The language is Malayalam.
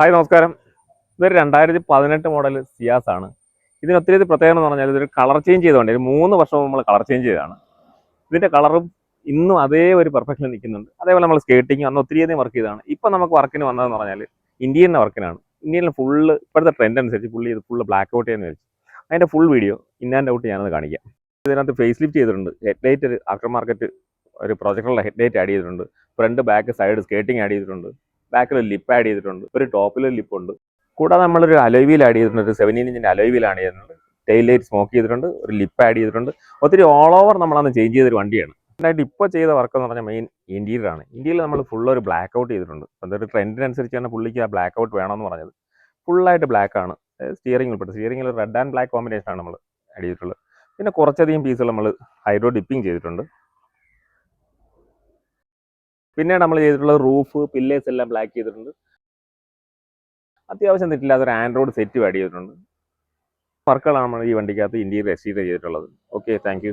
ഹായ് നമസ്കാരം. ഇതൊരു 2018 മോഡൽ സിയാസ് ആണ്. ഇതിന് ഒത്തിരി പ്രത്യേകത എന്ന് പറഞ്ഞാൽ ഇതൊരു കളർ ചേഞ്ച് ചെയ്തുകൊണ്ട് ഒരു 3 വർഷം നമ്മൾ കളർ ചേഞ്ച് ചെയ്തതാണ്. ഇതിന്റെ കളറും ഇന്നും അതേ ഒരു പെർഫെക്ഷനിൽ നിൽക്കുന്നുണ്ട്. അതേപോലെ നമ്മൾ സ്കേട്ടിങ് അന്ന് ഒത്തിരിയധികം വർക്ക് ചെയ്തതാണ്. ഇപ്പം നമുക്ക് വർക്കിന് വന്നതെന്ന് പറഞ്ഞാൽ ഇന്ത്യൻ്റെ വർക്കിനാണ്. ഇന്ത്യയിൽ ഫുള്ള് ഇപ്പോഴത്തെ ട്രെൻഡ് അനുസരിച്ച് പുള്ളി ഇത് ഫുള്ള് ബ്ലാക്ക് ഔട്ട് ചെയ്യുന്ന വെച്ചു. അതിൻ്റെ full video in and out ഞാനത് കാണിക്കാം. ഇതിനകത്ത് ഫേസ് ലിഫ്റ്റ് ചെയ്തിട്ടുണ്ട്. ഹെഡ്ലൈറ്റ് ഒരു ആഫ്റ്റർ മാർക്കറ്റ് ഒരു പ്രൊജക്ടറുള്ള ഹെഡ്ലൈറ്റ് ആഡ് ചെയ്തിട്ടുണ്ട്. Front back side skirting add ചെയ്തിട്ടുണ്ട്. ബാക്കിൽ ഒരു ലിപ്പ് ആഡ് ചെയ്തിട്ടുണ്ട്. ഒരു ടോപ്പിൽ ഒരു ലിപ്പ് ഉണ്ട്. കൂടാതെ നമ്മളൊരു അലോയ് വീൽ ആഡ് ചെയ്തിട്ടുണ്ട്. ഒരു 17 ഇഞ്ചിൻ്റെ അലോയ് വീൽ ആഡ് ചെയ്തിട്ടുണ്ട്. ടെയിൽ ലൈറ്റ് സ്മോക്ക് ചെയ്തിട്ടുണ്ട്. ഒരു ലിപ്പ് ആഡ് ചെയ്തിട്ടുണ്ട്. ഒത്തിരി ഓൾ ഓവർ നമ്മളന്ന് ചേഞ്ച് ചെയ്തൊരു വണ്ടിയാണ്. അതിനായിട്ട് ഇപ്പോൾ ചെയ്ത വർക്ക് എന്ന് പറഞ്ഞാൽ മെയിൻ ഇന്റീരിയറാണ്. ഇന്ത്യയിൽ നമ്മൾ ഫുൾ ഒരു ബ്ലാക്ക് ഔട്ട് ചെയ്തിട്ടുണ്ട്. അതൊരു ട്രെൻഡിനനുസരിച്ചാണ് പുള്ളിക്ക് ആ ബ്ലാക്ക് ഔട്ട് വേണമെന്ന് പറഞ്ഞത്. ഫുള്ളായിട്ട് ബ്ലാക്ക് ആണ്. സ്റ്റിയറിംഗ് ഉൾപ്പെട്ട് സ്റ്റിയറിംഗിൽ റെഡ് ആൻഡ് ബ്ലാക്ക് കോമ്പിനേഷനാണ് നമ്മൾ ആഡ് ചെയ്തിട്ടുള്ളത്. പിന്നെ കുറച്ചധികം പീസുകൾ നമ്മൾ ഹൈഡ്രോ ഡിപ്പിംഗ് ചെയ്തിട്ടുണ്ട്. പിന്നീട് നമ്മൾ ചെയ്തിട്ടുള്ളത് റൂഫ് പില്ലേഴ്സ് എല്ലാം ബ്ലാക്ക് ചെയ്തിട്ടുണ്ട്. അത്യാവശ്യം തെറ്റില്ലാതെ ഒരു ആൻഡ്രോയിഡ് സെറ്റ് ആഡ് ചെയ്തിട്ടുണ്ട്. വർക്കുകളാണ് നമ്മൾ ഈ വണ്ടിക്കകത്ത് ഇന്ത്യയിൽ എക്സ്റ്റീരിയർ ചെയ്തിട്ടുള്ളത്. Okay, thank you.